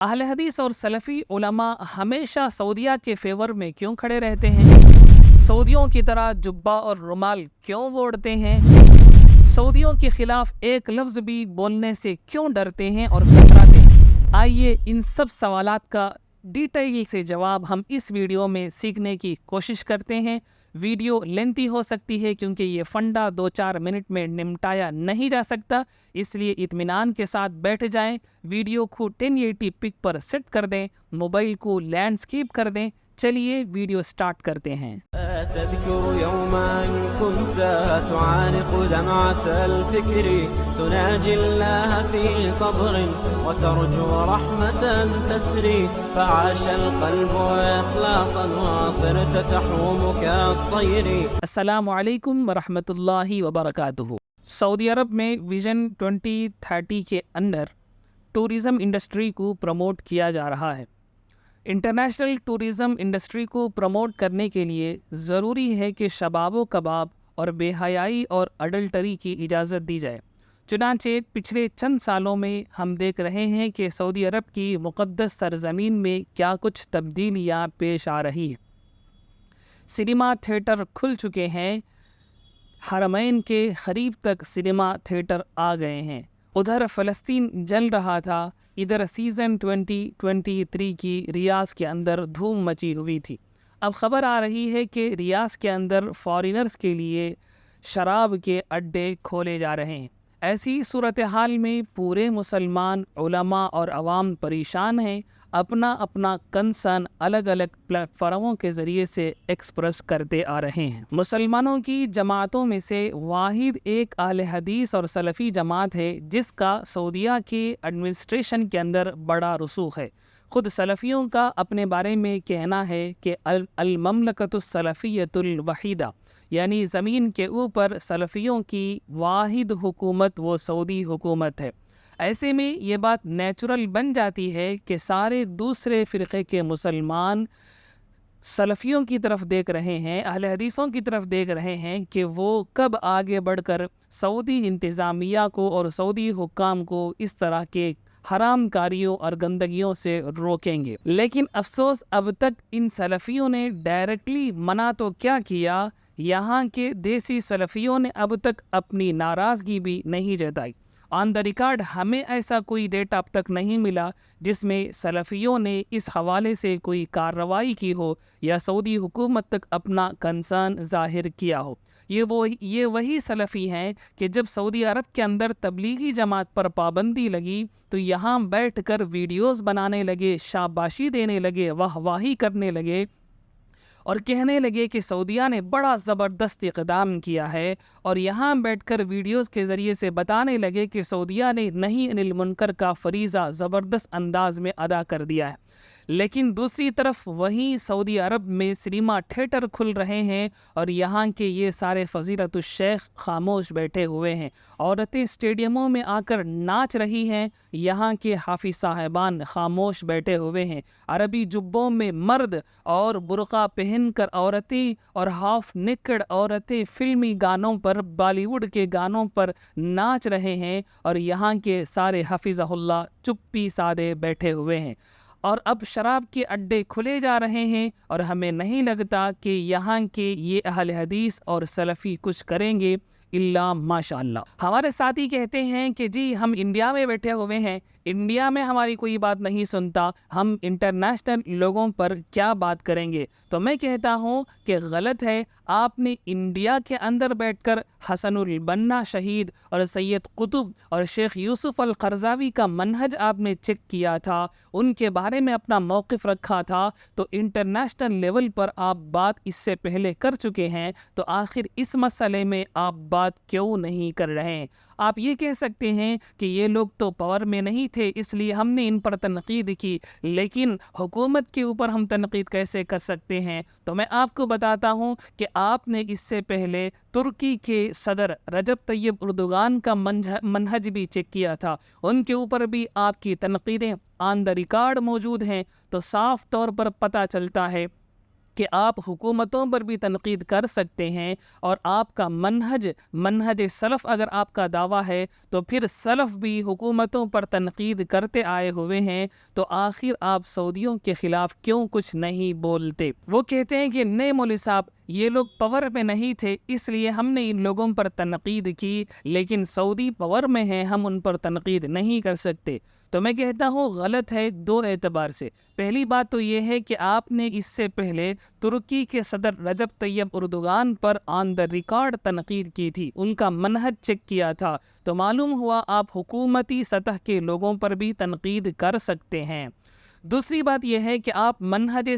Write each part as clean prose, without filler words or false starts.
अहले हदीस और सलफ़ी उलमा हमेशा सऊदिया के फेवर में क्यों खड़े रहते हैं? सऊदियों की तरह जुब्बा और रुमाल क्यों ओढ़ते हैं? सऊदियों के खिलाफ एक लफ्ज़ भी बोलने से क्यों डरते हैं और कतराते हैं? आइए इन सब सवालात का डिटेल से जवाब हम इस वीडियो में सीखने की कोशिश करते हैं। वीडियो लेंथी हो सकती है क्योंकि ये फंडा 2-4 मिनट में निपटाया नहीं जा सकता, इसलिए इत्मीनान के साथ बैठ जाएं। वीडियो को 1080 पिक पर सेट कर दें, मोबाइल को लैंडस्केप कर दें। चलिए वीडियो स्टार्ट करते हैं। تذكر يوما كنت تعانق دمعة الفكر تناجي الله في صبر وترجو رحمة تسري فعاش القلب إخلاصا وصرت تحوم كالطير अस्सलामु अलैकुम वरहमतुल्लाहि वबरकातुहू। सऊदी अरब में विजन 2030 के अंदर टूरिज़म इंडस्ट्री को प्रमोट किया जा रहा है। इंटरनेशनल टूरिज़म इंडस्ट्री को प्रमोट करने के लिए ज़रूरी है कि शबाब कबाब और बेहयाई और अडल्टरी की इजाज़त दी जाए। चुनांचे पिछले चंद सालों में हम देख रहे हैं कि सऊदी अरब की मुक़द्दस सरज़मीन में क्या कुछ तब्दीलियाँ पेश आ रही हैं। सिनेमा थिएटर खुल चुके हैं, हरमैन के करीब तक सिनेमा थिएटर आ गए हैं। उधर फ़लस्तीन जल रहा था, इधर सीज़न 2023 की रियाज़ के अंदर धूम मची हुई थी। अब ख़बर आ रही है कि रियाज़ के अंदर फ़ॉरेनर्स के लिए शराब के अड्डे खोले जा रहे हैं। ऐसी सूरत हाल में पूरे मुसलमान उलमा और अवाम परेशान हैं, अपना अपना कंसर्न अलग अलग प्लेटफार्मों के ज़रिए से एक्सप्रेस करते आ रहे हैं। मुसलमानों की जमातों में से वाहिद एक अहले हदीस और सलफ़ी जमात है जिसका सऊदिया के एडमिनिस्ट्रेशन के अंदर बड़ा रसूख है। ख़ुद सलफ़ियों का अपने बारे में कहना है कि अल ममलकतुस सलफ़िय्यतुल वहीदा, यानी ज़मीन के ऊपर सलफ़ियों की वाहिद हुकूमत वो सऊदी हुकूमत है। ऐसे में ये बात नेचुरल बन जाती है कि सारे दूसरे फ़िरक़े के मुसलमान सलफ़ियों की तरफ देख रहे हैं, अहले हदीसों की तरफ देख रहे हैं कि वो कब आगे बढ़कर सऊदी इंतज़ामिया को और सऊदी हुक्काम को इस तरह के हराम कारियों और गंदगियों से रोकेंगे। लेकिन अफसोस अब तक इन सलफ़ियों ने डायरेक्टली मना तो क्या किया, यहाँ के देसी सलफ़ियों ने अब तक अपनी नाराज़गी भी नहीं जताई। ऑन द रिकॉर्ड हमें ऐसा कोई डेटा अब तक नहीं मिला जिसमें सलफ़ियों ने इस हवाले से कोई कार्रवाई की हो या सऊदी हुकूमत तक अपना कंसर्न ज़ाहिर किया हो। ये वही सलफ़ी हैं कि जब सऊदी अरब के अंदर तबलीगी जमात पर पाबंदी लगी तो यहाँ बैठकर वीडियोस बनाने लगे, शाबाशी देने लगे, वाहवाही करने लगे और कहने लगे कि सऊदिया ने बड़ा ज़बरदस्त इक़दाम किया है, और यहाँ बैठकर वीडियोस के ज़रिए से बताने लगे कि सऊदिया ने नहीं अनिल मुनकर का फ़रीज़ा ज़बरदस्त अंदाज़ में अदा कर दिया है। लेकिन दूसरी तरफ वहीं सऊदी अरब में सिनेमा थिएटर खुल रहे हैं और यहाँ के ये सारे फ़ज़ीलतुश शेख खामोश बैठे हुए हैं। औरतें स्टेडियमों में आकर नाच रही हैं, यहाँ के हाफिज़ साहिबान खामोश बैठे हुए हैं। अरबी जुब्बों में मर्द और बुर्का पहनकर औरतें और हाफ नेकेड औरतें फ़िल्मी गानों पर, बॉलीवुड के गानों पर नाच रहे हैं और यहाँ के सारे हफ़िज़हुल्लाह चुप्पी सादे बैठे हुए हैं। और अब शराब के अड्डे खुले जा रहे हैं और हमें नहीं लगता कि यहाँ के ये अहले हदीस और सलफ़ी कुछ करेंगे इल्ला माशाअल्लाह। हमारे साथी कहते हैं कि जी हम इंडिया में बैठे हुए हैं, इंडिया में हमारी कोई बात नहीं सुनता, हम इंटरनेशनल लोगों पर क्या बात करेंगे। तो मैं कहता हूँ कि गलत है। आपने इंडिया के अंदर बैठकर हसनुल बन्ना शहीद और सैयद कुतुब और शेख यूसुफ अल क़रज़ावी का मनहज आपने चेक किया था, उनके बारे में अपना मौक़िफ़ रखा था, तो इंटरनेशनल लेवल पर आप बात इससे पहले कर चुके हैं, तो आखिर इस मसले में आप बात क्यों नहीं कर रहे हैं। आप ये कह सकते हैं कि ये लोग तो पावर में नहीं थे इसलिए हमने इन पर तनक़ीद की, लेकिन हुकूमत के ऊपर हम तनक़ीद कैसे कर सकते हैं। तो मैं आपको बताता हूँ कि आपने इससे पहले तुर्की के सदर रजब तैयब अर्दोगान का मनहज भी चेक किया था, उनके ऊपर भी आपकी तनक़ीदें ऑन द रिकॉर्ड मौजूद हैं। तो साफ़ तौर पर पता चलता है کہ آپ حکومتوں پر بھی تنقید کر سکتے ہیں، اور آپ کا منہج سلف اگر آپ کا دعویٰ ہے تو پھر سلف بھی حکومتوں پر تنقید کرتے آئے ہوئے ہیں، تو آخر آپ سعودیوں کے خلاف کیوں کچھ نہیں بولتے؟ وہ کہتے ہیں کہ نہیں مولوی صاحب، یہ لوگ پاور میں نہیں تھے اس لیے ہم نے ان لوگوں پر تنقید کی، لیکن سعودی پاور میں ہیں، ہم ان پر تنقید نہیں کر سکتے۔ تو میں کہتا ہوں غلط ہے دو اعتبار سے۔ پہلی بات تو یہ ہے کہ آپ نے اس سے پہلے ترکی کے صدر رجب طیب Erdogan per on the record تنقید کی تھی، ان کا منہج چیک کیا تھا، تو معلوم ہوا آپ حکومتی سطح کے لوگوں پر بھی تنقید کر سکتے ہیں۔ دوسری بات یہ ہے کہ آپ منہج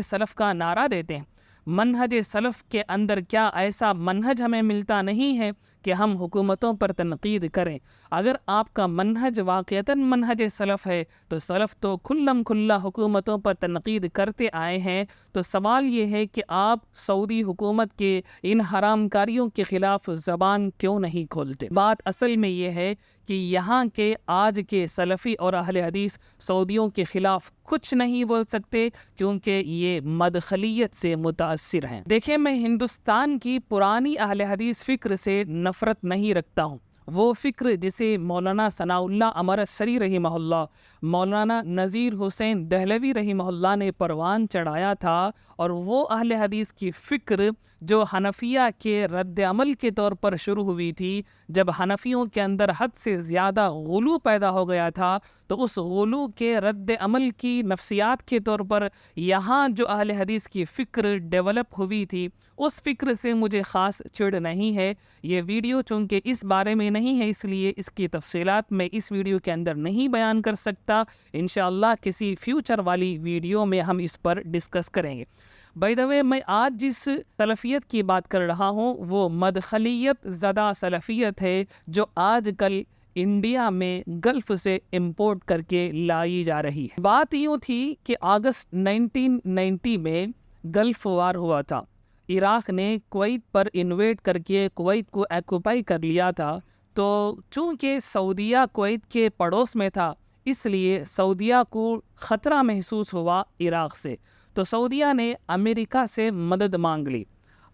سلف کا نعرہ دیتے ہیں۔ منہج سلف کے اندر کیا ایسا منہج ہمیں ملتا نہیں ہے کہ ہم حکومتوں پر تنقید کریں؟ اگر آپ کا منہج واقعتاً منہج سلف ہے تو سلف تو کھلم کھلا حکومتوں پر تنقید کرتے آئے ہیں، تو سوال یہ ہے کہ آپ سعودی حکومت کے ان حرام کاریوں کے خلاف زبان کیوں نہیں کھولتے؟ بات اصل میں یہ ہے کہ یہاں کے آج کے سلفی اور اہل حدیث سعودیوں کے خلاف کچھ نہیں بول سکتے کیونکہ یہ مدخلیت سے متاثر ہیں۔ دیکھیں، میں ہندوستان کی پرانی اہل حدیث فکر سے نفرت نہیں رکھتا ہوں۔ وہ فکر جسے مولانا ثناء اللہ امرتسری رحمہ اللہ، مولانا نذیر حسین دہلوی رحمہ اللہ نے پروان چڑھایا تھا، اور وہ اہل حدیث کی فکر جو حنفیہ کے رد عمل کے طور پر شروع ہوئی تھی، جب حنفیوں کے اندر حد سے زیادہ غلو پیدا ہو گیا تھا، تو اس غلو کے رد عمل کی نفسیات کے طور پر یہاں جو اہل حدیث کی فکر ڈیولپ ہوئی تھی، اس فکر سے مجھے خاص چڑ نہیں ہے۔ یہ ویڈیو چونکہ اس بارے میں نہیں ہے، اس لیے اس کی تفصیلات میں اس ویڈیو کے اندر نہیں بیان کر سکتا۔ انشاءاللہ کسی فیوچر والی ویڈیو میں ہم اس پر ڈسکس کریں گے۔ بائی دا وے، میں آج جس سلفیت کی بات کر رہا ہوں وہ مدخلیت زدہ سلفیت ہے جو آج کل انڈیا میں گلف سے امپورٹ کر کے لائی جا رہی ہے۔ بات یوں تھی کہ اگست 1990 میں گلف وار ہوا تھا۔ عراق نے کویت پر انویڈ کر کے کویت کو ایکوپائی کر لیا تھا، تو چونکہ سعودیہ کویت کے پڑوس میں تھا اس لیے سعودیہ کو خطرہ محسوس ہوا عراق سے، تو سعودیہ نے امریکہ سے مدد مانگ لی۔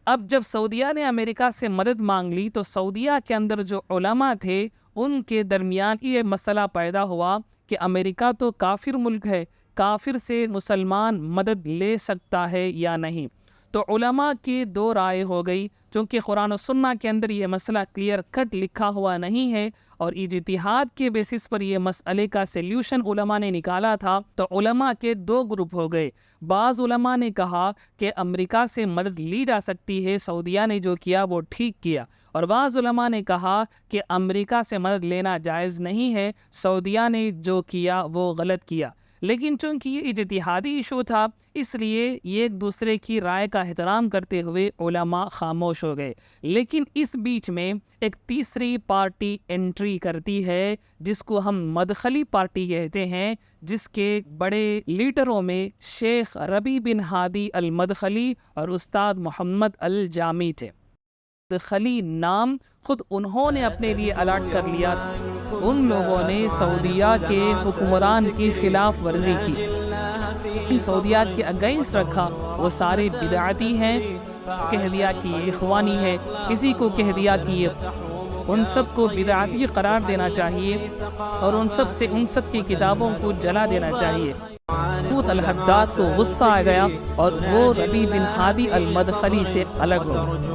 اب جب سعودیہ نے امریکہ سے مدد مانگ لی تو سعودیہ کے اندر جو علماء تھے ان کے درمیان یہ مسئلہ پیدا ہوا کہ امریکہ تو کافر ملک ہے، کافر سے مسلمان مدد لے سکتا ہے یا نہیں؟ تو علماء کی دو رائے ہو گئی، چونکہ قرآن و سنہ کے اندر یہ مسئلہ کلیئر کٹ لکھا ہوا نہیں ہے، اور اجتہاد کے بیسس پر یہ مسئلے کا سلیوشن علماء نے نکالا تھا، تو علماء کے دو گروپ ہو گئے۔ بعض علماء نے کہا کہ امریکہ سے مدد لی جا سکتی ہے، سعودیہ نے جو کیا وہ ٹھیک کیا، اور بعض علماء نے کہا کہ امریکہ سے مدد لینا جائز نہیں ہے، سعودیہ نے جو کیا وہ غلط کیا۔ لیکن چونکہ یہ اجتہادی ایشو تھا اس لیے ایک دوسرے کی رائے کا احترام کرتے ہوئے علماء خاموش ہو گئے۔ لیکن اس بیچ میں ایک تیسری پارٹی انٹری کرتی ہے جس کو ہم مدخلی پارٹی کہتے ہیں، جس کے بڑے لیڈروں میں شیخ ربیع بن ہادی المدخلی اور استاد محمد الجامی تھے۔ مدخلی نام خود انہوں نے اپنے لیے الاٹ کر لیا۔ ان لوگوں نے سعودیہ کے حکمران کی خلاف ورزی کی، سعودیہ کے اگینسٹ رکھا، وہ سارے بدعتی ہیں، کہہ دیا کہ یہ اخوانی ہے، کسی کو کہہ دیا کہ یہ، ان سب کو بدعتی قرار دینا چاہیے، اور ان سب کی کتابوں کو جلا دینا چاہیے۔ محمود الحداد کو غصہ آ گیا اور وہ ربیع بن ہادی المدخلی سے الگ ہو گئے۔